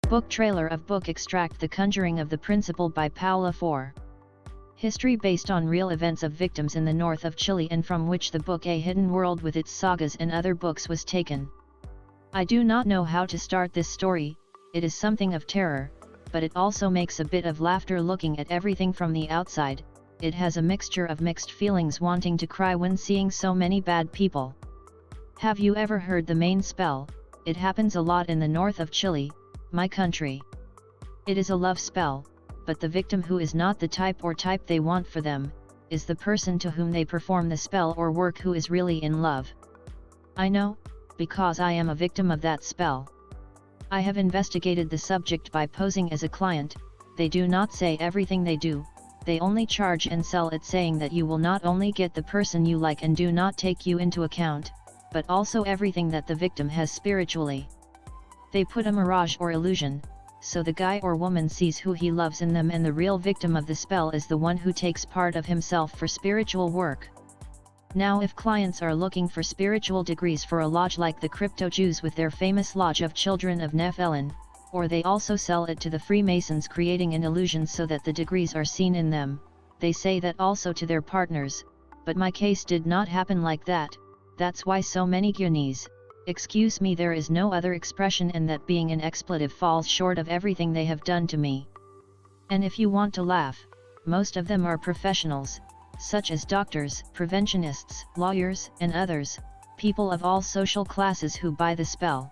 Book trailer of book extract The Conjuring of the Principal by Paola Faure. History based on real events of victims in the north of Chile and from which the book A Hidden World with its sagas and other books was taken. I do not know how to start this story, it is something of terror, but it also makes a bit of laughter looking at everything from the outside. It has a mixture of mixed feelings, wanting to cry when seeing so many bad people. Have you ever heard the main spell? It happens a lot in the north of Chile, my country. It is a love spell, but the victim, who is not the type they want for them, is the person to whom they perform the spell or work who is really in love. I know, because I am a victim of that spell. I have investigated the subject by posing as a client. They do not say everything they do, they only charge and sell it, saying that you will not only get the person you like and do not take you into account, but also everything that the victim has spiritually. They put a mirage or illusion, so the guy or woman sees who he loves in them, and the real victim of the spell is the one who takes part of himself for spiritual work. Now, if clients are looking for spiritual degrees for a lodge like the Crypto Jews with their famous Lodge of Children of Nephilim, or they also sell it to the Freemasons, creating an illusion so that the degrees are seen in them, they say that also to their partners, but my case did not happen like that. That's why so many Guyanese, excuse me, there is no other expression, and that being an expletive falls short of everything they have done to me. And if you want to laugh, most of them are professionals, such as doctors, preventionists, lawyers, and others, people of all social classes who buy the spell.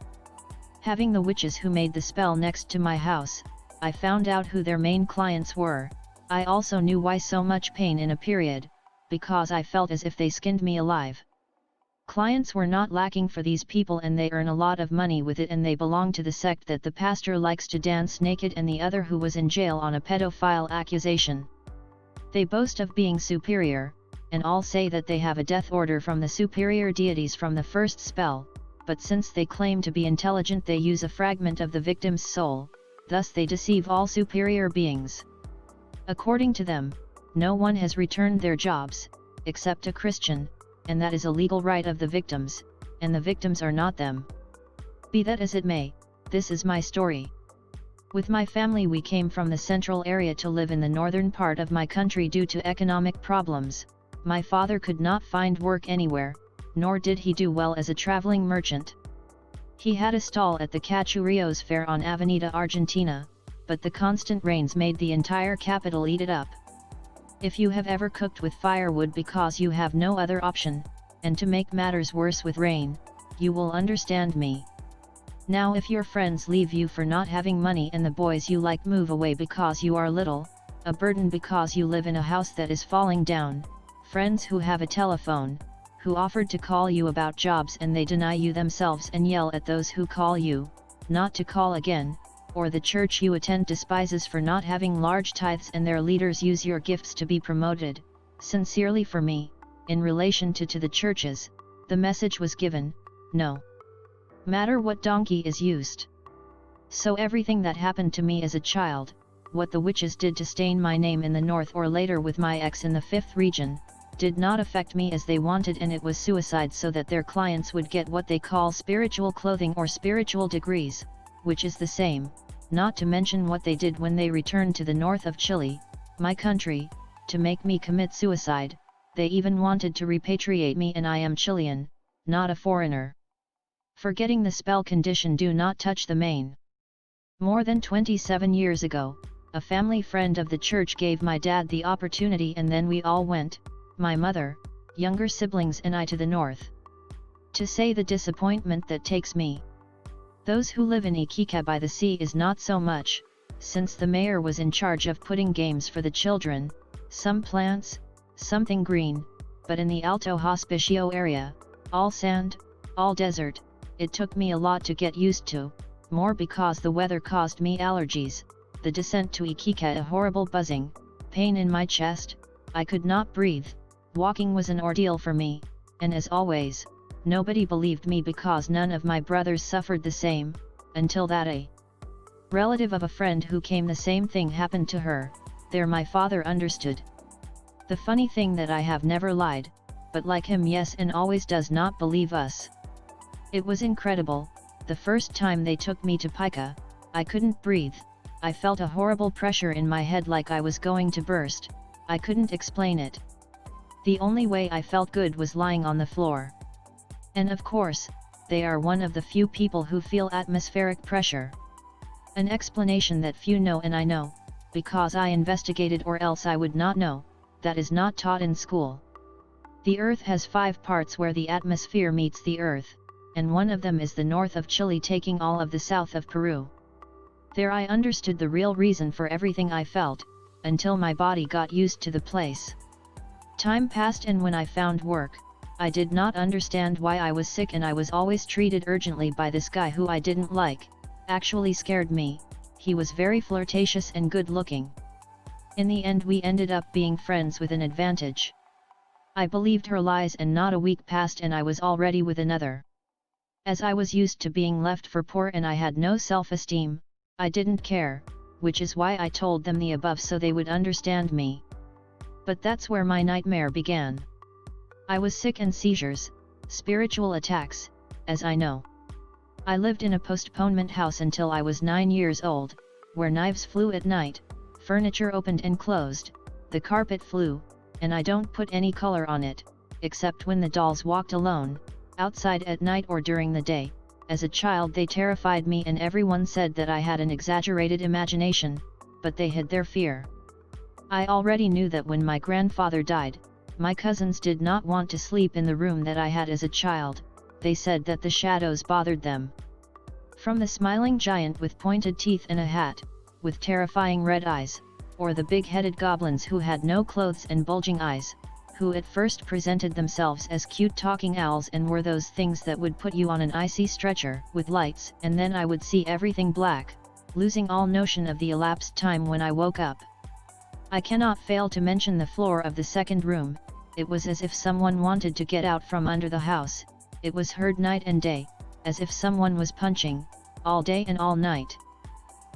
Having the witches who made the spell next to my house, I found out who their main clients were. I also knew why so much pain in a period, because I felt as if they skinned me alive. Clients were not lacking for these people, and they earn a lot of money with it, and they belong to the sect that the pastor likes to dance naked, and the other who was in jail on a pedophile accusation. They boast of being superior, and all say that they have a death order from the superior deities from the first spell, but since they claim to be intelligent, they use a fragment of the victim's soul, thus they deceive all superior beings. According to them, no one has returned their jobs, except a Christian, and that is a legal right of the victims, and the victims are not them. Be that as it may, this is my story. With my family, we came from the central area to live in the northern part of my country due to economic problems. My father could not find work anywhere, nor did he do well as a traveling merchant. He had a stall at the Cachurrios Fair on Avenida Argentina, but the constant rains made the entire capital eat it up. If you have ever cooked with firewood because you have no other option, and to make matters worse with rain, you will understand me. Now, if your friends leave you for not having money and the boys you like move away because you are little, a burden because you live in a house that is falling down, friends who have a telephone, who offered to call you about jobs and they deny you themselves and yell at those who call you, not to call again, or the church you attend despises for not having large tithes and their leaders use your gifts to be promoted. Sincerely, for me, in relation to the churches, the message was given, no matter what donkey is used. So everything that happened to me as a child, what the witches did to stain my name in the north or later with my ex in the 5th region, did not affect me as they wanted, and it was suicide so that their clients would get what they call spiritual clothing or spiritual degrees, which is the same, not to mention what they did when they returned to the north of Chile, my country, to make me commit suicide. They even wanted to repatriate me, and I am Chilean, not a foreigner. Forgetting the spell condition, do not touch the main. More than 27 years ago, a family friend of the church gave my dad the opportunity, and then we all went, my mother, younger siblings and I, to the north. To say the disappointment that takes me. Those who live in Iquique by the sea is not so much, since the mayor was in charge of putting games for the children, some plants, something green, but in the Alto Hospicio area, all sand, all desert. It took me a lot to get used to, more because the weather caused me allergies, the descent to Iquique a horrible buzzing, pain in my chest, I could not breathe, walking was an ordeal for me, and as always, nobody believed me because none of my brothers suffered the same, until that a relative of a friend who came the same thing happened to her, there my father understood. The funny thing that I have never lied, but like him, yes, and always does not believe us. It was incredible, the first time they took me to Pica, I couldn't breathe. I felt a horrible pressure in my head like I was going to burst. I couldn't explain it. The only way I felt good was lying on the floor. And of course, they are one of the few people who feel atmospheric pressure. An explanation that few know, and I know, because I investigated, or else I would not know, that is not taught in school. The Earth has 5 parts where the atmosphere meets the Earth, and one of them is the north of Chile taking all of the south of Peru. There I understood the real reason for everything I felt, until my body got used to the place. Time passed, and when I found work, I did not understand why I was sick, and I was always treated urgently by this guy who I didn't like. Actually scared me. He was very flirtatious and good looking. In the end we ended up being friends with an advantage. I believed her lies, and not a week passed and I was already with another. As I was used to being left for poor and I had no self-esteem, I didn't care, which is why I told them the above so they would understand me. But that's where my nightmare began. I was sick and seizures, spiritual attacks, as I know. I lived in a postponement house until I was 9 years old, where knives flew at night, furniture opened and closed, the carpet flew, and I don't put any color on it, except when the dolls walked alone, outside at night or during the day. As a child they terrified me, and everyone said that I had an exaggerated imagination, but they hid their fear. I already knew that when my grandfather died, my cousins did not want to sleep in the room that I had as a child. They said that the shadows bothered them. From the smiling giant with pointed teeth and a hat, with terrifying red eyes, or the big-headed goblins who had no clothes and bulging eyes, who at first presented themselves as cute talking owls and were those things that would put you on an icy stretcher with lights, and then I would see everything black, losing all notion of the elapsed time when I woke up. I cannot fail to mention the floor of the second room. It was as if someone wanted to get out from under the house. It was heard night and day, as if someone was punching, all day and all night.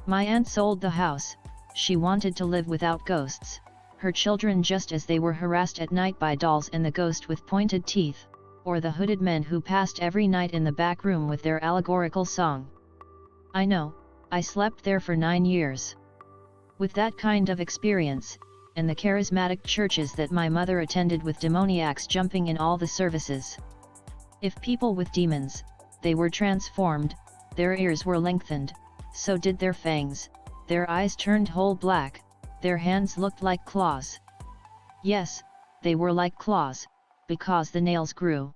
My aunt sold the house. She wanted to live without ghosts, her children, just as they were harassed at night by dolls and the ghost with pointed teeth, or the hooded men who passed every night in the back room with their allegorical song. I know, I slept there for 9 years. With that kind of experience, and the charismatic churches that my mother attended with demoniacs jumping in all the services. If people with demons, they were transformed, their ears were lengthened, so did their fangs, their eyes turned whole black, their hands looked like claws. Yes, they were like claws, because the nails grew.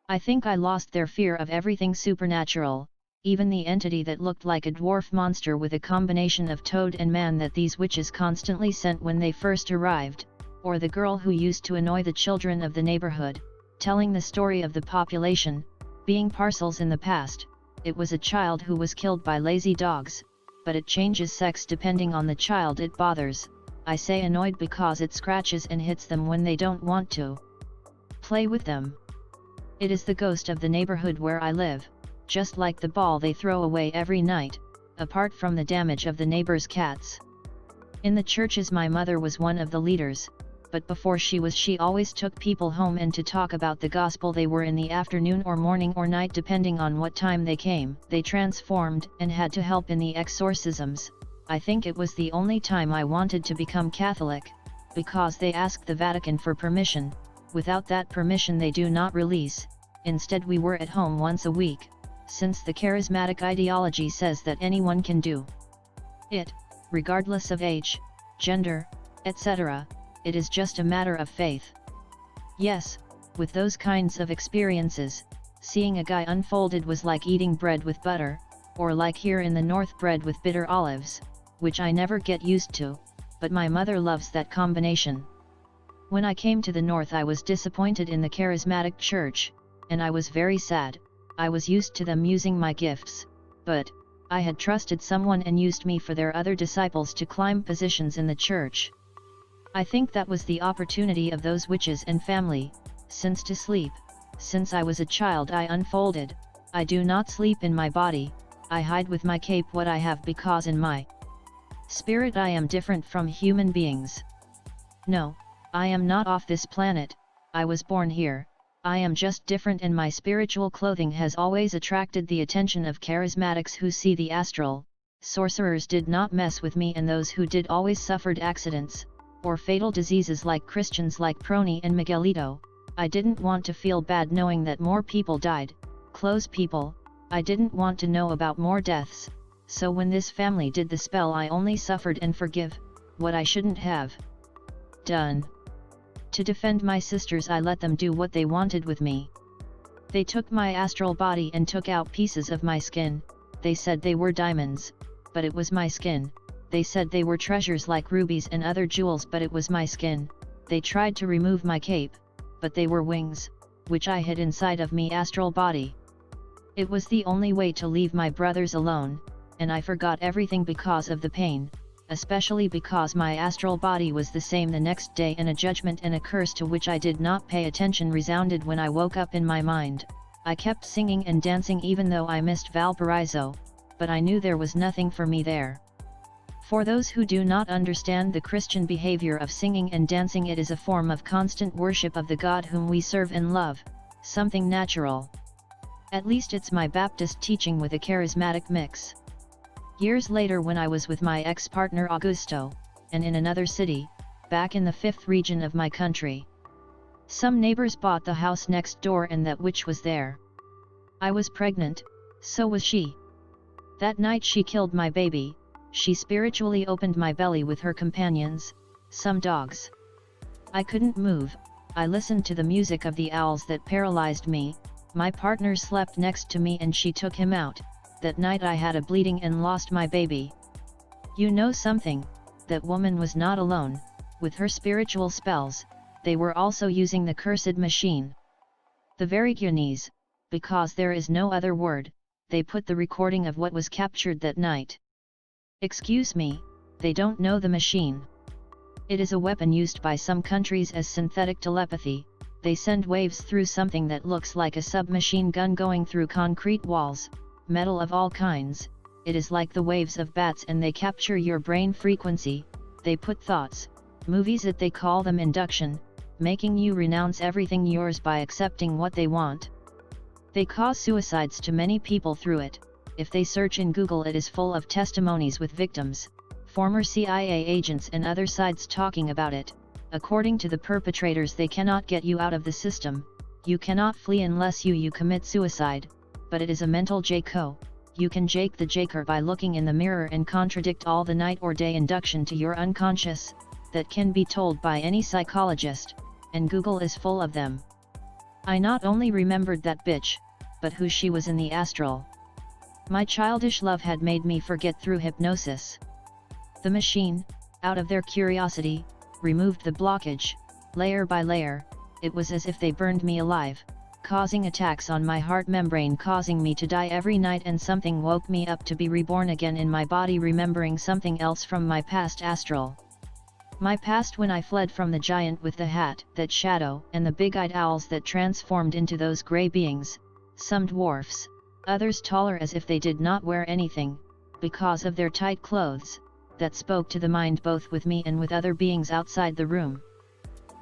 I think I lost their fear of everything supernatural, even the entity that looked like a dwarf monster with a combination of toad and man that these witches constantly sent when they first arrived, or the girl who used to annoy the children of the neighborhood, telling the story of the population being parcels in the past. It was a child who was killed by lazy dogs, but it changes sex depending on the child it bothers. I say annoyed because it scratches and hits them when they don't want to play with them. It is the ghost of the neighborhood where I live, just like the ball they throw away every night, apart from the damage of the neighbors' cats. In the churches my mother was one of the leaders, but before she always took people home and to talk about the gospel. They were in the afternoon or morning or night depending on what time they came. They transformed and had to help in the exorcisms. I think it was the only time I wanted to become Catholic, because they asked the Vatican for permission. Without that permission they do not release. Instead we were at home once a week, since the charismatic ideology says that anyone can do it, regardless of age, gender, etc. It is just a matter of faith. Yes, with those kinds of experiences, seeing a guy unfolded was like eating bread with butter, or like here in the north bread with bitter olives, which I never get used to, but my mother loves that combination. When I came to the north I was disappointed in the charismatic church, and I was very sad. I was used to them using my gifts, but I had trusted someone and used me for their other disciples to climb positions in the church. I think that was the opportunity of those witches and family, since to sleep, since I was a child I unfolded. I do not sleep in my body, I hide with my cape what I have, because in my spirit I am different from human beings. No, I am not off this planet, I was born here, I am just different, and my spiritual clothing has always attracted the attention of charismatics who see the astral, sorcerers did not mess with me, and those who did always suffered accidents, or fatal diseases like Christians like Prony and Miguelito. I didn't want to feel bad knowing that more people died, close people. I didn't want to know about more deaths, so when this family did the spell I only suffered and forgive, what I shouldn't have done. To defend my sisters I let them do what they wanted with me. They took my astral body and took out pieces of my skin. They said they were diamonds, but it was my skin. They said they were treasures like rubies and other jewels, but it was my skin. They tried to remove my cape, but they were wings, which I hid inside of me astral body. It was the only way to leave my brothers alone, and I forgot everything because of the pain, especially because my astral body was the same the next day, and a judgment and a curse to which I did not pay attention resounded when I woke up in my mind. I kept singing and dancing even though I missed Valparaiso, but I knew there was nothing for me there. For those who do not understand the Christian behavior of singing and dancing, it is a form of constant worship of the God whom we serve and love, something natural. At least it's my Baptist teaching with a charismatic mix. Years later, when I was with my ex-partner Augusto, and in another city, back in the 5th region of my country, some neighbors bought the house next door and that witch was there. I was pregnant, so was she. That night she killed my baby. She spiritually opened my belly with her companions, some dogs. I couldn't move. I listened to the music of the owls that paralyzed me. My partner slept next to me and she took him out. That night I had a bleeding and lost my baby. You know something? That woman was not alone. With her spiritual spells, they were also using the cursed machine. The very Guyanese, because there is no other word, they put the recording of what was captured that night. Excuse me, they don't know the machine. It is a weapon used by some countries as synthetic telepathy. They send waves through something that looks like a submachine gun going through concrete walls, metal of all kinds. It is like the waves of bats and they capture your brain frequency. They put thoughts, movies that they call them induction, making you renounce everything yours by accepting what they want. They cause suicides to many people through it. If they search in Google, it is full of testimonies with victims, former CIA agents and other sides talking about it. According to the perpetrators, they cannot get you out of the system. You cannot flee unless you commit suicide, but it is a mental Jako. You can jake the jaker by looking in the mirror and contradict all the night or day induction to your unconscious, that can be told by any psychologist, and Google is full of them. I not only remembered that bitch, but who she was in the astral. My childish love had made me forget through hypnosis. The machine, out of their curiosity, removed the blockage, layer by layer. It was as if they burned me alive, causing attacks on my heart membrane, causing me to die every night, and something woke me up to be reborn again in my body, remembering something else from my past astral. My past, when I fled from the giant with the hat, that shadow, and the big-eyed owls that transformed into those grey beings, some dwarfs, others taller as if they did not wear anything, because of their tight clothes, that spoke to the mind both with me and with other beings outside the room.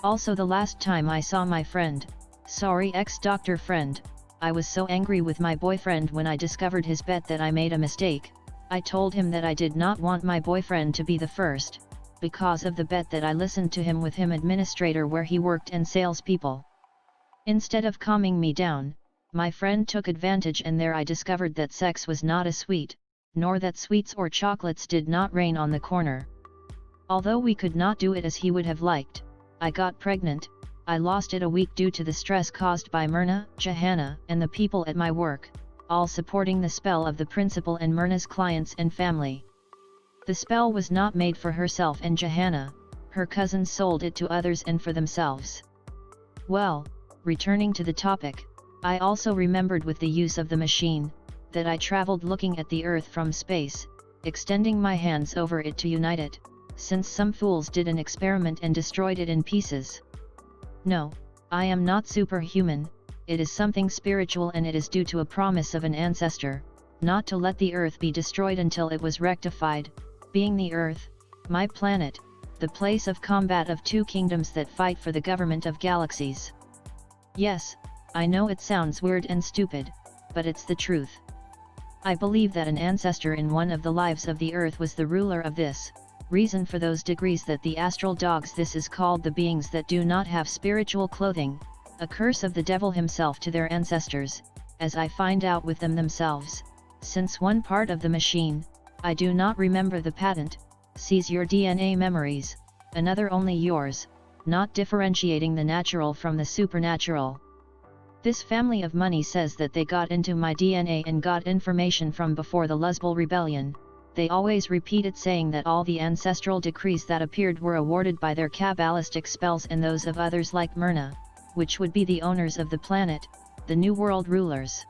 Also the last time I saw my friend, sorry ex-doctor friend, I was so angry with my boyfriend when I discovered his bet that I made a mistake. I told him that I did not want my boyfriend to be the first, because of the bet that I listened to him with him administrator where he worked and salespeople. Instead of calming me down, my friend took advantage, and there I discovered that sex was not a sweet, nor that sweets or chocolates did not rain on the corner. Although we could not do it as he would have liked, I got pregnant. I lost it a week due to the stress caused by Myrna, Johanna, and the people at my work, all supporting the spell of the principal and Myrna's clients and family. The spell was not made for herself and Johanna. Her cousins sold it to others and for themselves. Well, returning to the topic, I also remembered with the use of the machine, that I traveled looking at the earth from space, extending my hands over it to unite it, since some fools did an experiment and destroyed it in pieces. No, I am not superhuman, it is something spiritual, and it is due to a promise of an ancestor, not to let the earth be destroyed until it was rectified, being the earth, my planet, the place of combat of two kingdoms that fight for the government of galaxies. Yes, I know it sounds weird and stupid, but it's the truth. I believe that an ancestor in one of the lives of the earth was the ruler of this reason for those degrees that the astral dogs. This is called the beings that do not have spiritual clothing, a curse of the devil himself to their ancestors, as I find out with them themselves, since one part of the machine, I do not remember the patent, sees your DNA memories, another only yours, not differentiating the natural from the supernatural. This family of money says that they got into my DNA and got information from before the Luzbel rebellion. They always repeat it, saying that all the ancestral decrees that appeared were awarded by their Kabbalistic spells and those of others like Myrna, which would be the owners of the planet, the New World rulers.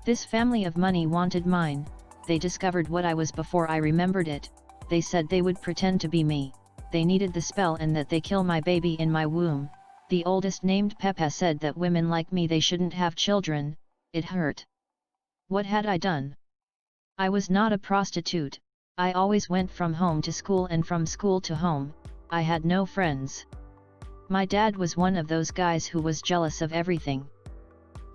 This family of money wanted mine. They discovered what I was before I remembered it. They said they would pretend to be me. They needed the spell and that they kill my baby in my womb. The oldest, named Pepe, said that women like me, they shouldn't have children. It hurt. What had I done? I was not a prostitute. I always went from home to school and from school to home. I had no friends. My dad was one of those guys who was jealous of everything.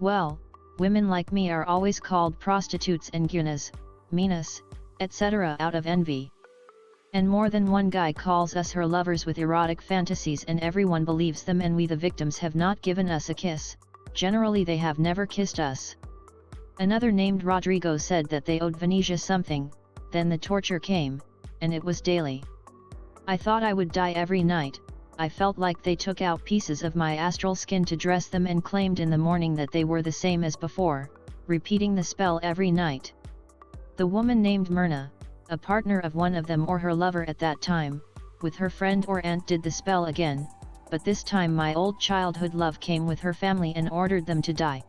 Well, women like me are always called prostitutes and gunas, minas, etc. out of envy. And more than one guy calls us her lovers with erotic fantasies, and everyone believes them, and we the victims have not given us a kiss. Generally they have never kissed us. Another named Rodrigo said that they owed Venetia something, then the torture came, and it was daily. I thought I would die every night. I felt like they took out pieces of my astral skin to dress them and claimed in the morning that they were the same as before, repeating the spell every night. The woman named Myrna, a partner of one of them or her lover at that time, with her friend or aunt, did the spell again, but this time my old childhood love came with her family and ordered them to die.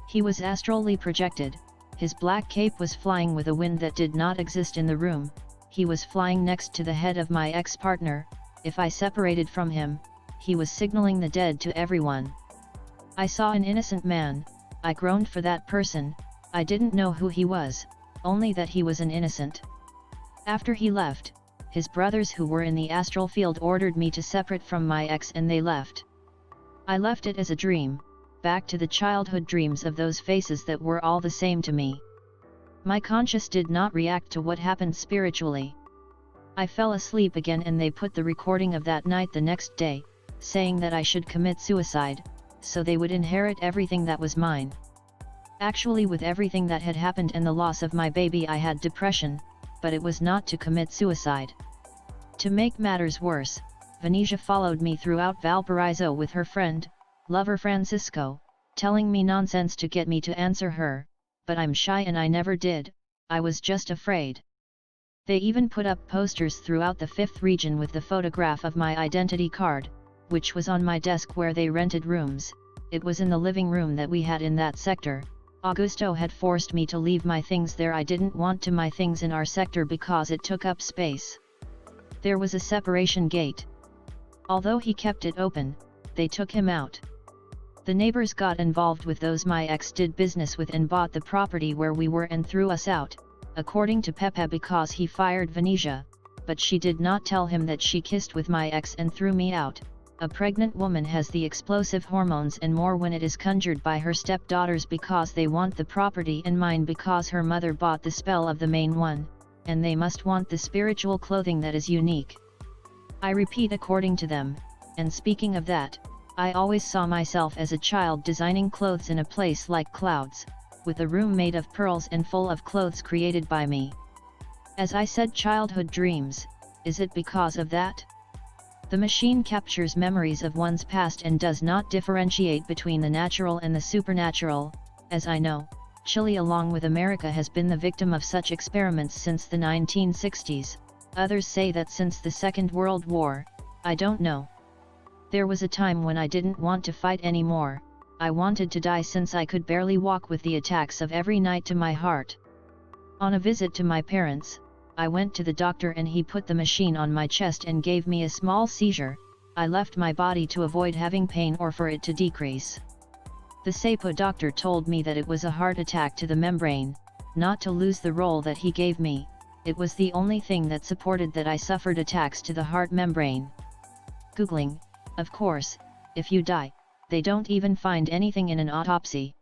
He was astrally projected, his black cape was flying with a wind that did not exist in the room, he was flying next to the head of my ex-partner. If I separated from him, he was signaling the dead to everyone. I saw an innocent man, I groaned for that person. I didn't know who he was, only that he was an innocent. After he left, his brothers who were in the astral field ordered me to separate from my ex, and they left. I left it as a dream, back to the childhood dreams of those faces that were all the same to me. My conscience did not react to what happened spiritually. I fell asleep again, and they put the recording of that night the next day, saying that I should commit suicide, so they would inherit everything that was mine. Actually, with everything that had happened and the loss of my baby, I had depression, but it was not to commit suicide. To make matters worse, Venetia followed me throughout Valparaiso with her friend, lover Francisco, telling me nonsense to get me to answer her, but I'm shy and I never did. I was just afraid. They even put up posters throughout the 5th region with the photograph of my identity card, which was on my desk where they rented rooms. It was in the living room that we had in that sector. Augusto had forced me to leave my things there. I didn't want to my things in our sector because it took up space. There was a separation gate. Although he kept it open, they took him out. The neighbors got involved with those my ex did business with and bought the property where we were and threw us out, according to Pepe, because he fired Venetia, but she did not tell him that she kissed with my ex and threw me out. A pregnant woman has the explosive hormones and more when it is conjured by her stepdaughters because they want the property and mine because her mother bought the spell of the main one, and they must want the spiritual clothing that is unique. I repeat, according to them, and speaking of that, I always saw myself as a child designing clothes in a place like clouds, with a room made of pearls and full of clothes created by me. As I said, childhood dreams, is it because of that? The machine captures memories of one's past and does not differentiate between the natural and the supernatural. As I know, Chile along with America has been the victim of such experiments since the 1960s. Others say that since the Second World War. I don't know. There was a time when I didn't want to fight anymore. I wanted to die since I could barely walk with the attacks of every night to my heart. On a visit to my parents, I went to the doctor and he put the machine on my chest and gave me a small seizure. I left my body to avoid having pain or for it to decrease. The SEPA doctor told me that it was a heart attack to the membrane, not to lose the role that he gave me. It was the only thing that supported that I suffered attacks to the heart membrane. Googling, of course, if you die, they don't even find anything in an autopsy.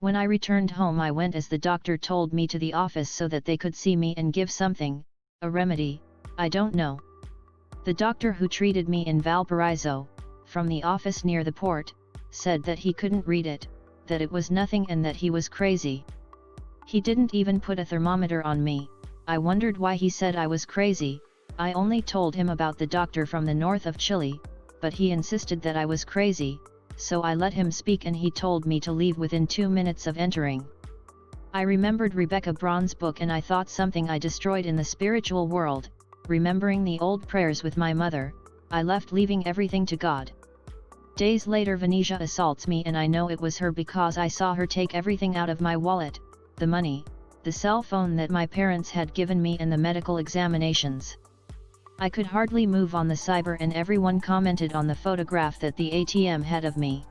When I returned home I went as the doctor told me to the office so that they could see me and give something, a remedy, I don't know. The doctor who treated me in Valparaiso, from the office near the port, said that he couldn't read it, that it was nothing and that he was crazy. He didn't even put a thermometer on me. I wondered why he said I was crazy. I only told him about the doctor from the north of Chile, but he insisted that I was crazy, so I let him speak and he told me to leave within 2 minutes of entering. I remembered Rebecca Braun's book and I thought something I destroyed in the spiritual world, remembering the old prayers with my mother, I left leaving everything to God. Days later Venetia assaults me and I know it was her because I saw her take everything out of my wallet, the money, the cell phone that my parents had given me and the medical examinations. I could hardly move on the cyber and everyone commented on the photograph that the ATM had of me.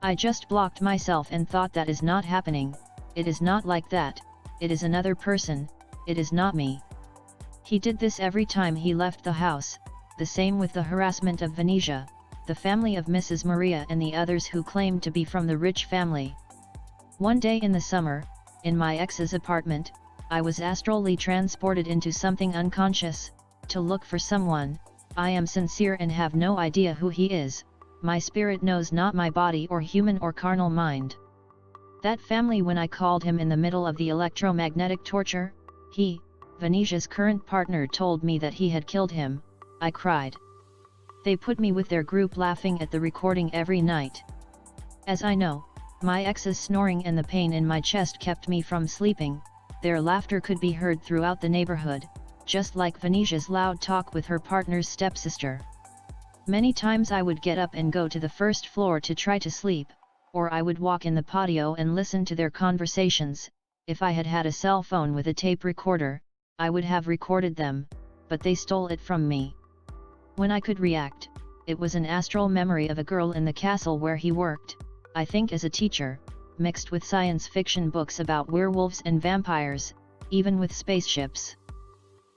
I just blocked myself and thought that is not happening, it is not like that, it is another person, it is not me. He did this every time he left the house, the same with the harassment of Venetia, the family of Mrs. Maria and the others who claimed to be from the rich family. One day in the summer, in my ex's apartment, I was astrally transported into something unconscious, to look for someone. I am sincere and have no idea who he is, my spirit knows not my body or human or carnal mind. That family when I called him in the middle of the electromagnetic torture, he, Venetia's current partner told me that he had killed him, I cried. They put me with their group laughing at the recording every night. As I know, my ex's snoring and the pain in my chest kept me from sleeping, their laughter could be heard throughout the neighborhood, just like Venetia's loud talk with her partner's stepsister. Many times I would get up and go to the first floor to try to sleep, or I would walk in the patio and listen to their conversations. If I had had a cell phone with a tape recorder, I would have recorded them, but they stole it from me. When I could react, it was an astral memory of a girl in the castle where he worked, I think as a teacher, mixed with science fiction books about werewolves and vampires, even with spaceships.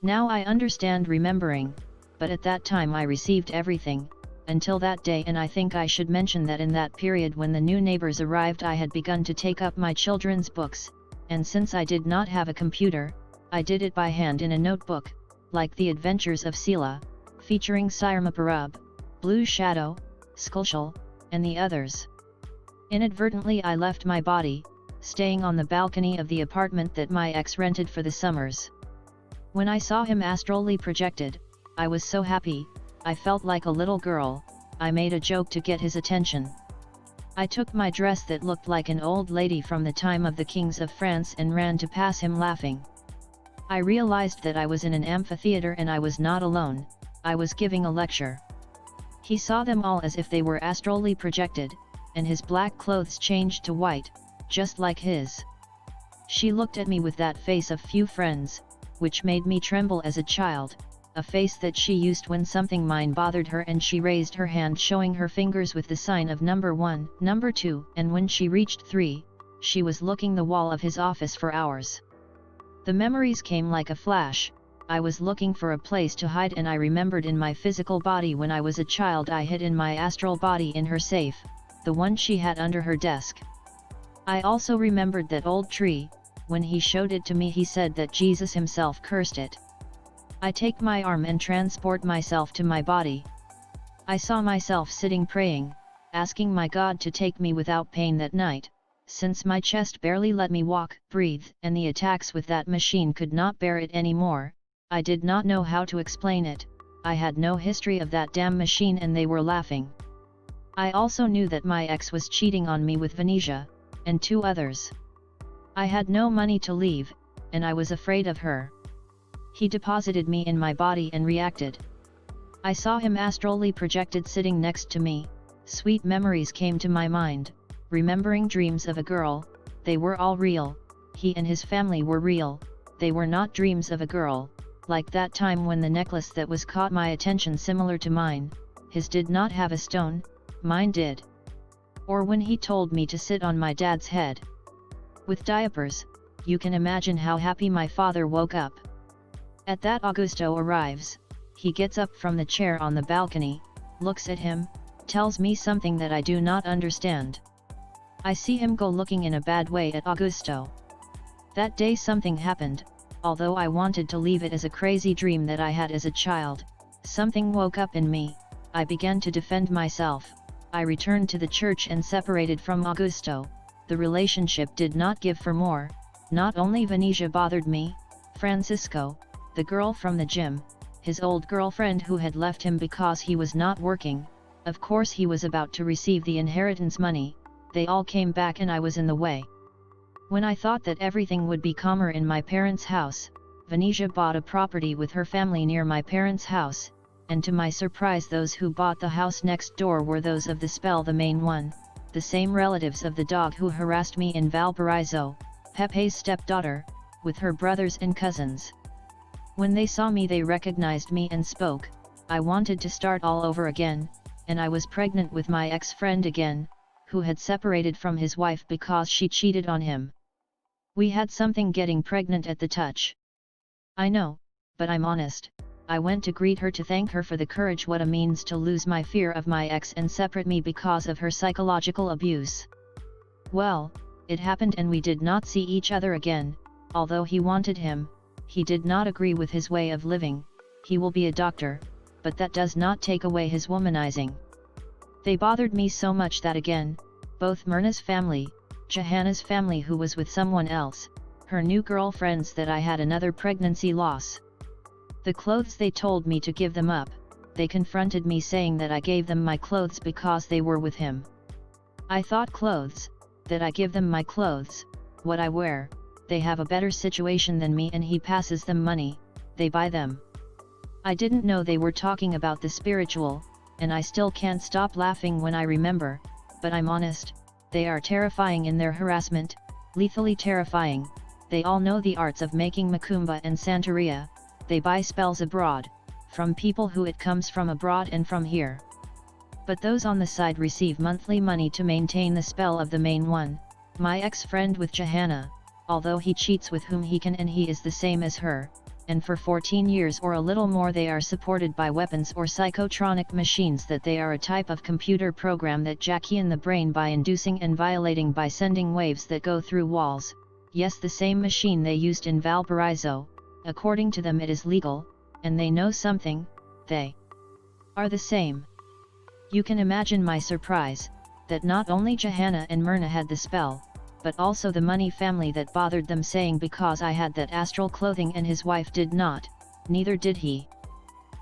Now I understand remembering, but at that time I received everything, until that day, and I think I should mention that in that period when the new neighbors arrived I had begun to take up my children's books, and since I did not have a computer, I did it by hand in a notebook, like The Adventures of Sela, featuring Sirmaparub, Blue Shadow, Skullshell, and the others. Inadvertently I left my body, staying on the balcony of the apartment that my ex rented for the summers. When I saw him astrally projected, I was so happy, I felt like a little girl. I made a joke to get his attention. I took my dress that looked like an old lady from the time of the kings of France and ran to pass him laughing. I realized that I was in an amphitheater and I was not alone, I was giving a lecture. He saw them all as if they were astrally projected, and his black clothes changed to white, just like his. She looked at me with that face of few friends, which made me tremble as a child, a face that she used when something mine bothered her, and she raised her hand showing her fingers with the sign of number 1, number 2, and when she reached 3, she was looking the wall of his office for hours. The memories came like a flash. I was looking for a place to hide and I remembered in my physical body when I was a child I hid in my astral body in her safe, the one she had under her desk. I also remembered that old tree. When he showed it to me he said that Jesus himself cursed it. I take my arm and transport myself to my body. I saw myself sitting praying, asking my God to take me without pain that night, since my chest barely let me walk, breathe, and the attacks with that machine could not bear it anymore. I did not know how to explain it, I had no history of that damn machine and they were laughing. I also knew that my ex was cheating on me with Venetia, and 2 others. I had no money to leave, and I was afraid of her. He deposited me in my body and reacted. I saw him astrally projected sitting next to me. Sweet memories came to my mind, remembering dreams of a girl, they were all real, he and his family were real, they were not dreams of a girl, like that time when the necklace that was caught my attention similar to mine, his did not have a stone, mine did. Or when he told me to sit on my dad's head. With diapers, you can imagine how happy my father woke up. At that Augusto arrives, he gets up from the chair on the balcony, looks at him, tells me something that I do not understand. I see him go looking in a bad way at Augusto. That day something happened, although I wanted to leave it as a crazy dream that I had as a child, something woke up in me. I began to defend myself. I returned to the church and separated from Augusto. The relationship did not give for more. Not only Venetia bothered me, Francisco, the girl from the gym, his old girlfriend who had left him because he was not working, of course he was about to receive the inheritance money, they all came back and I was in the way. When I thought that everything would be calmer in my parents' house, Venetia bought a property with her family near my parents' house, and to my surprise those who bought the house next door were those of the Spell, the main one, the same relatives of the dog who harassed me in Valparaiso, Pepe's stepdaughter, with her brothers and cousins. When they saw me they recognized me and spoke. I wanted to start all over again, and I was pregnant with my ex-friend again, who had separated from his wife because she cheated on him. We had something getting pregnant at the touch. I know, but I'm honest. I went to greet her to thank her for the courage, what a means to lose my fear of my ex and separate me because of her psychological abuse. Well, it happened and we did not see each other again. Although he wanted him, he did not agree with his way of living. He will be a doctor, but that does not take away his womanizing. They bothered me so much that again, both Myrna's family, Johanna's family who was with someone else, her new girlfriends, that I had another pregnancy loss. The clothes, they told me to give them up. They confronted me saying that I gave them my clothes because they were with him. I thought clothes, that I give them my clothes, what I wear. They have a better situation than me and he passes them money, they buy them. I didn't know they were talking about the spiritual, and I still can't stop laughing when I remember, but I'm honest, they are terrifying in their harassment, lethally terrifying. They all know the arts of making macumba and santeria. They buy spells abroad, from people who it comes from abroad and from here. But those on the side receive monthly money to maintain the spell of the main one, my ex-friend with Johanna, although he cheats with whom he can and he is the same as her, and for 14 years or a little more they are supported by weapons or psychotronic machines, that they are a type of computer program that jack in the brain by inducing and violating by sending waves that go through walls. Yes, the same machine they used in Valparaiso. According to them it is legal, and they know something, they are the same. You can imagine my surprise, that not only Johanna and Myrna had the spell, but also the money family that bothered them, saying because I had that astral clothing and his wife did not, neither did he.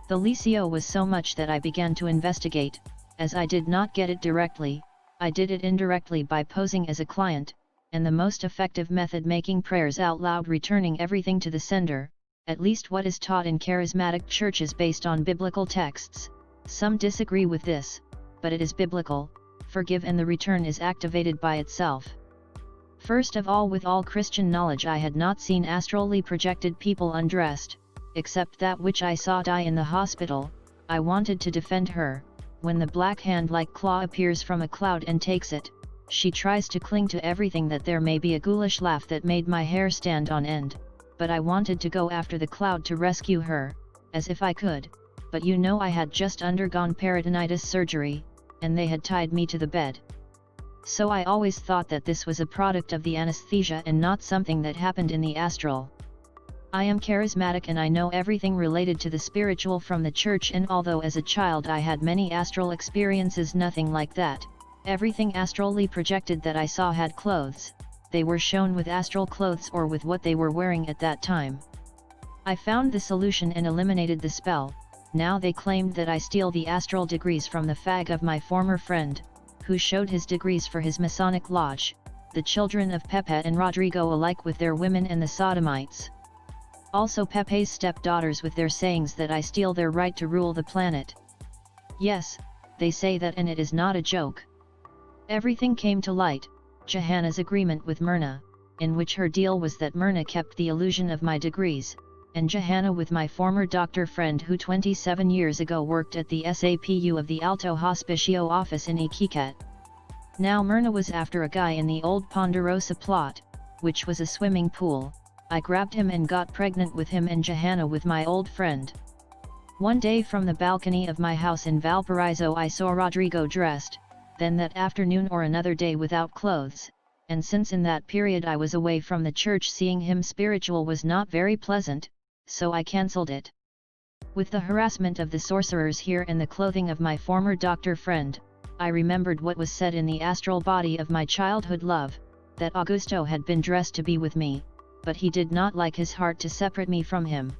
The licio was so much that I began to investigate. As I did not get it directly, I did it indirectly by posing as a client, and the most effective method, making prayers out loud, returning everything to the sender, at least what is taught in charismatic churches based on biblical texts. Some disagree with this, but it is biblical. Forgive and the return is activated by itself. First of all, with all Christian knowledge, I had not seen astrally projected people undressed, except that which I saw die in the hospital. I wanted to defend her. When the black hand-like claw appears from a cloud and takes it, she tries to cling to everything. That there may be a ghoulish laugh that made my hair stand on end, but I wanted to go after the cloud to rescue her, as if I could, but you know I had just undergone peritonitis surgery, and they had tied me to the bed. So I always thought that this was a product of the anesthesia and not something that happened in the astral. I am charismatic and I know everything related to the spiritual from the church, and although as a child I had many astral experiences, nothing like that. Everything astrally projected that I saw had clothes. They were shown with astral clothes or with what they were wearing at that time. I found the solution and eliminated the spell. Now they claimed that I steal the astral degrees from the fag of my former friend, who showed his degrees for his Masonic lodge, the children of Pepe and Rodrigo alike with their women and the sodomites. Also Pepe's stepdaughters with their sayings that I steal their right to rule the planet. Yes, they say that, and it is not a joke. Everything came to light. Johanna's agreement with Myrna, in which her deal was that Myrna kept the illusion of my degrees, and Johanna with my former doctor friend who 27 years ago worked at the SAPU of the Alto Hospicio office in Iquique. Now Myrna was after a guy in the old Ponderosa plot, which was a swimming pool. I grabbed him and got pregnant with him, and Johanna with my old friend. One day from the balcony of my house in Valparaiso I saw Rodrigo dressed. then that afternoon or another day without clothes, and since in that period I was away from the church, seeing him spiritual was not very pleasant, so I cancelled it. With the harassment of the sorcerers here and the clothing of my former doctor friend, I remembered what was said in the astral body of my childhood love, that Augusto had been dressed to be with me, but he did not like his heart to separate me from him.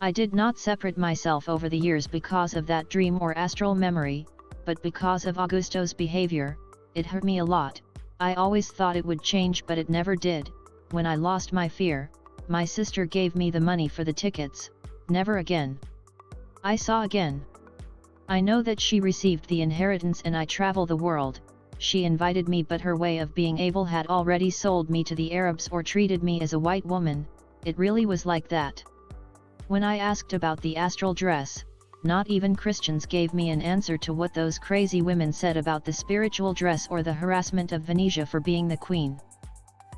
I did not separate myself over the years because of that dream or astral memory, but because of Augusto's behavior. It hurt me a lot. I always thought it would change, but it never did. When I lost my fear, my sister gave me the money for the tickets. Never again. I saw again. I know that she received the inheritance and I travel the world. She invited me, but her way of being able had already sold me to the Arabs or treated me as a white woman. It really was like that. When I asked about the astral dress, not even Christians gave me an answer to what those crazy women said about the spiritual dress or the harassment of Venetia for being the queen.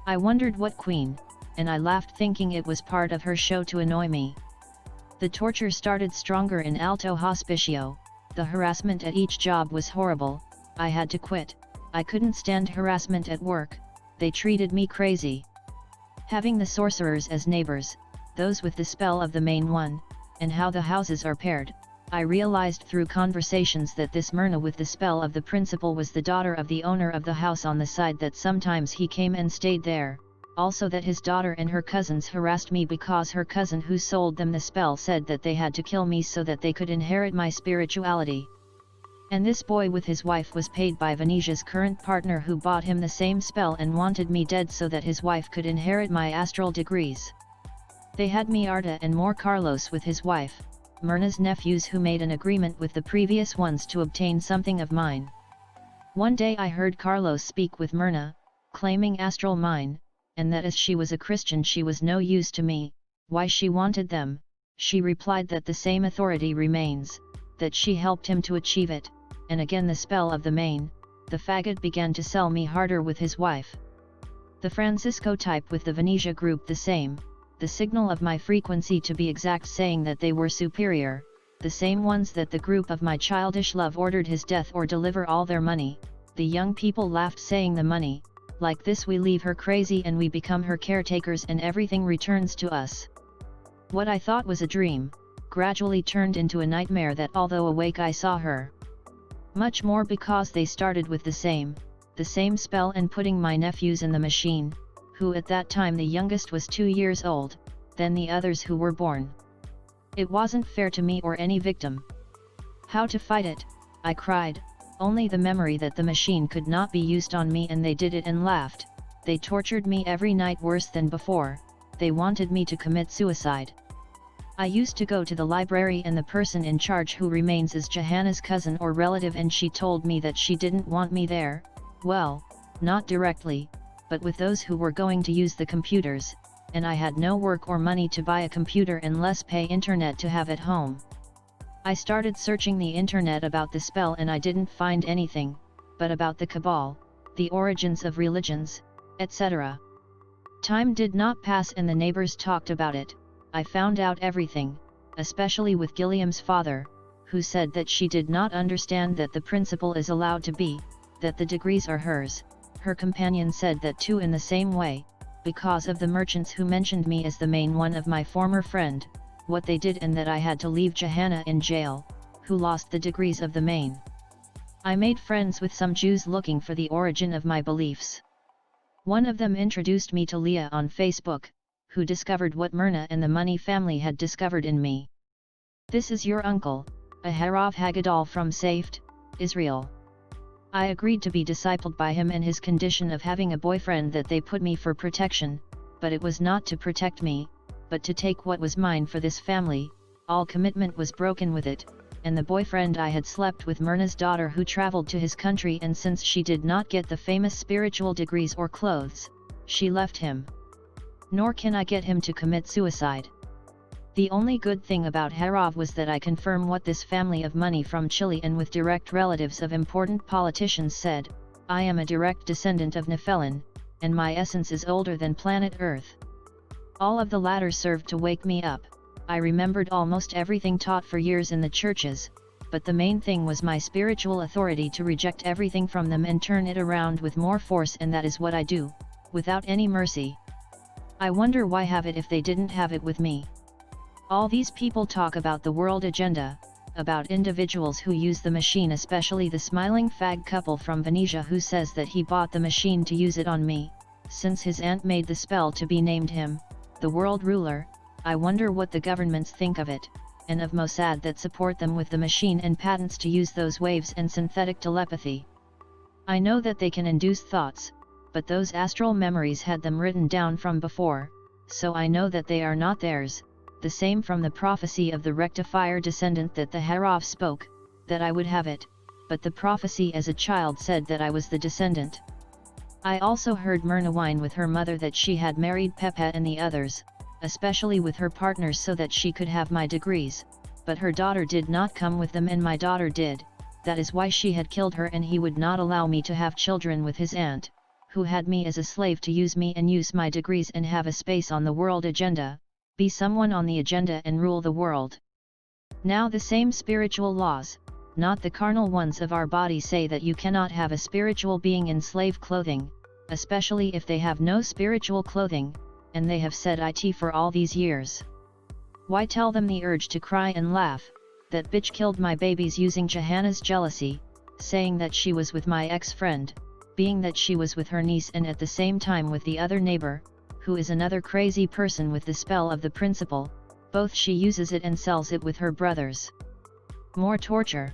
I wondered what queen, and I laughed thinking it was part of her show to annoy me. The torture started stronger in Alto Hospicio. The harassment at each job was horrible. I had to quit. I couldn't stand harassment at work. They treated me crazy. Having the sorcerers as neighbors, those with the spell of the main one, and how the houses are paired, I realized through conversations that this Myrna with the spell of the principal was the daughter of the owner of the house on the side, that sometimes he came and stayed there. Also that his daughter and her cousins harassed me because her cousin who sold them the spell said that they had to kill me so that they could inherit my spirituality. And this boy with his wife was paid by Venetia's current partner, who bought him the same spell and wanted me dead so that his wife could inherit my astral degrees. They had me Arta and more Carlos with his wife, Myrna's nephews, who made an agreement with the previous ones to obtain something of mine. One day I heard Carlos speak with Myrna, claiming astral mine, and that as she was a Christian she was no use to me. Why she wanted them, she replied that the same authority remains, that she helped him to achieve it, and again the spell of the main, the faggot began to sell me harder with his wife. The Francisco type with the Venetia group the same, the signal of my frequency to be exact, saying that they were superior, the same ones that the group of my childish love ordered his death or deliver all their money. The young people laughed, saying the money, like this we leave her crazy and we become her caretakers and everything returns to us. What I thought was a dream, gradually turned into a nightmare that although awake I saw her. Much more because they started with the same spell and putting my nephews in the machine, who at that time the youngest was 2 years old, then the others who were born. It wasn't fair to me or any victim. How to fight it? I cried. Only the memory that the machine could not be used on me, and they did it and laughed. They tortured me every night worse than before. They wanted me to commit suicide. I used to go to the library, and the person in charge, who remains, is Johanna's cousin or relative, and she told me that she didn't want me there. Well, not directly, but with those who were going to use the computers, and I had no work or money to buy a computer unless pay internet to have at home. I started searching the internet about the spell and I didn't find anything, but about the cabal, the origins of religions, etc. Time did not pass and the neighbors talked about it. I found out everything, especially with Gilliam's father, who said that she did not understand that the principal is allowed to be, that the degrees are hers. Her companion said that too in the same way, because of the merchants who mentioned me as the main one of my former friend, what they did, and that I had to leave Johanna in jail, who lost the degrees of the main. I made friends with some Jews looking for the origin of my beliefs. One of them introduced me to Leah on Facebook, who discovered what Myrna and the Money family had discovered in me. This is your uncle, a Harav Haggadol from Safed, Israel. I agreed to be discipled by him and his condition of having a boyfriend that they put me for protection, but it was not to protect me, but to take what was mine for this family. All commitment was broken with it, and the boyfriend I had slept with Myrna's daughter, who traveled to his country, and since she did not get the famous spiritual degrees or clothes, she left him. Nor can I get him to commit suicide. The only good thing about Harav was that I confirm what this family of Money from Chile and with direct relatives of important politicians said. I am a direct descendant of Nephilim, and my essence is older than planet Earth. All of the latter served to wake me up. I remembered almost everything taught for years in the churches, but the main thing was my spiritual authority to reject everything from them and turn it around with more force, and that is what I do, without any mercy. I wonder why have it if they didn't have it with me. All these people talk about the world agenda, about individuals who use the machine, especially the smiling fag couple from Venetia who says that he bought the machine to use it on me, since his aunt made the spell to be named him, the world ruler. I wonder what the governments think of it, and of Mossad that support them with the machine and patents to use those waves and synthetic telepathy. I know that they can induce thoughts, but those astral memories had them written down from before, so I know that they are not theirs. The same from the prophecy of the rectifier descendant that the Harov spoke, that I would have it, but the prophecy as a child said that I was the descendant. I also heard Myrna whine with her mother that she had married Pepe and the others, especially with her partners, so that she could have my degrees, but her daughter did not come with them and my daughter did. That is why she had killed her, and he would not allow me to have children with his aunt, who had me as a slave to use me and use my degrees and have a space on the world agenda, be someone on the agenda and rule the world. Now the same spiritual laws, not the carnal ones of our body, say that you cannot have a spiritual being in slave clothing, especially if they have no spiritual clothing, and they have said it for all these years. Why tell them the urge to cry and laugh, that bitch killed my babies using Johanna's jealousy, saying that she was with my ex-friend, being that she was with her niece and at the same time with the other neighbor, who is another crazy person with the spell of the principal, both she uses it and sells it with her brothers. More torture.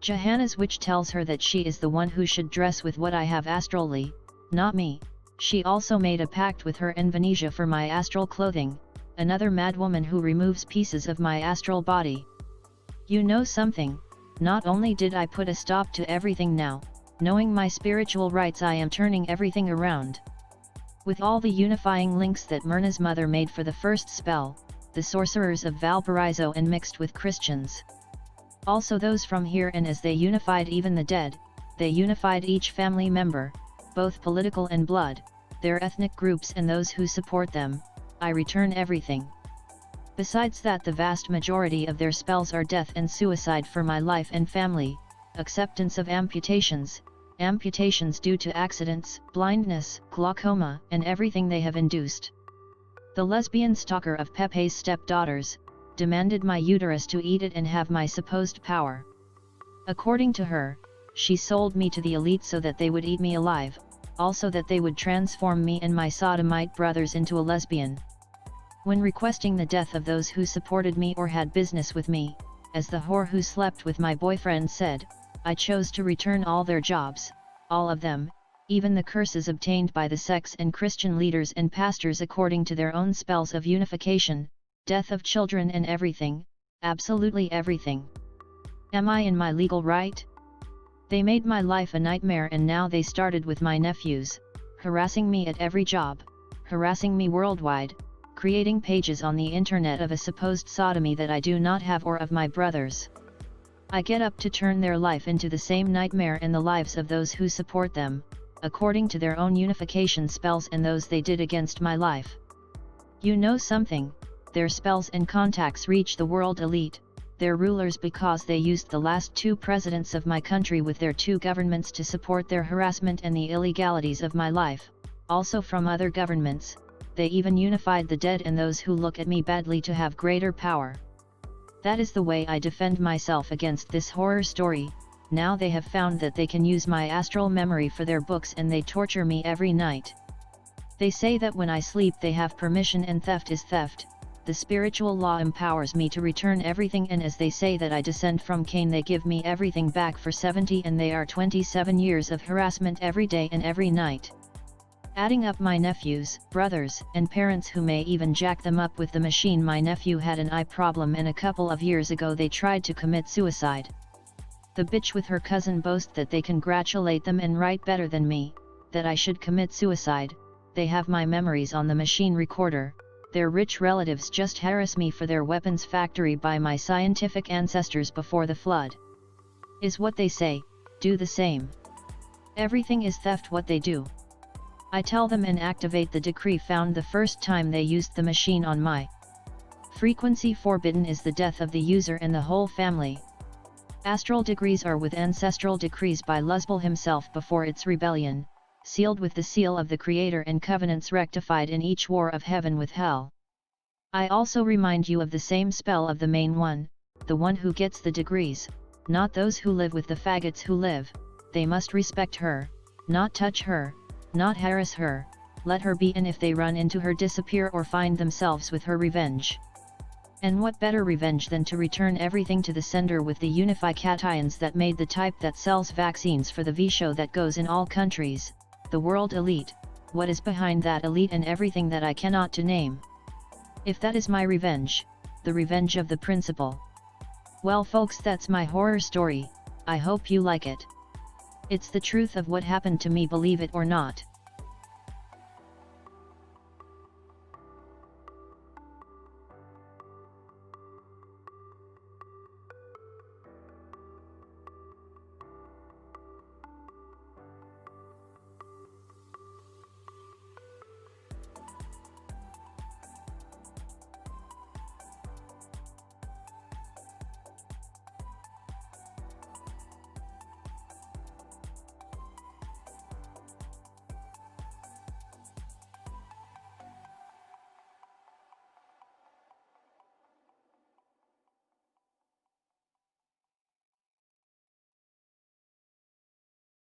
Johanna's witch tells her that she is the one who should dress with what I have astrally, not me. She also made a pact with her and Venetia for my astral clothing, another madwoman who removes pieces of my astral body. You know something, not only did I put a stop to everything now, knowing my spiritual rights, I am turning everything around. With all the unifying links that Myrna's mother made for the first spell, the sorcerers of Valparaiso and mixed with Christians. Also those from here, and as they unified even the dead, they unified each family member, both political and blood, their ethnic groups and those who support them. I return everything. Besides that, the vast majority of their spells are death and suicide for my life and family, acceptance of amputations due to accidents, blindness, glaucoma, and everything they have induced. The lesbian stalker of Pepe's stepdaughters demanded my uterus to eat it and have my supposed power. According to her, she sold me to the elite so that they would eat me alive, also that they would transform me and my sodomite brothers into a lesbian. When requesting the death of those who supported me or had business with me, as the whore who slept with my boyfriend said, I chose to return all their jobs, all of them, even the curses obtained by the sects and Christian leaders and pastors according to their own spells of unification, death of children and everything, absolutely everything. Am I in my legal right? They made my life a nightmare, and now they started with my nephews, harassing me at every job, harassing me worldwide, creating pages on the internet of a supposed sodomy that I do not have or of my brothers. I get up to turn their life into the same nightmare and the lives of those who support them, according to their own unification spells and those they did against my life. You know something, their spells and contacts reach the world elite, their rulers, because they used the last two presidents of my country with their two governments to support their harassment and the illegalities of my life, also from other governments. They even unified the dead and those who look at me badly to have greater power. That is the way I defend myself against this horror story. Now they have found that they can use my astral memory for their books, and they torture me every night. They say that when I sleep they have permission, and theft is theft. The spiritual law empowers me to return everything, and as they say that I descend from Cain, they give me everything back for 70, and they are 27 years of harassment every day and every night. Adding up my nephews, brothers, and parents who may even jack them up with the machine. My nephew had an eye problem, and a couple of years ago they tried to commit suicide. The bitch with her cousin boast that they congratulate them and write better than me, that I should commit suicide. They have my memories on the machine recorder. Their rich relatives just harass me for their weapons factory by my scientific ancestors before the flood. Is what they say, do the same. Everything is theft what they do. I tell them and activate the decree found the first time they used the machine on my frequency. Forbidden is the death of the user and the whole family. Astral degrees are with ancestral decrees by Luzbel himself before its rebellion, sealed with the seal of the Creator and covenants rectified in each war of heaven with hell. I also remind you of the same spell of the main one, the one who gets the degrees, not those who live with the faggots who live. They must respect her, not touch her, not harass her, let her be, and if they run into her, disappear or find themselves with her, revenge. And what better revenge than to return everything to the sender with the Unify cations that made the type that sells vaccines for the V-show that goes in all countries, the world elite. What is behind that elite and everything that I cannot to name? If that is my revenge, the revenge of the principal. Well folks, that's my horror story. I hope you like it. It's the truth of what happened to me, believe it or not.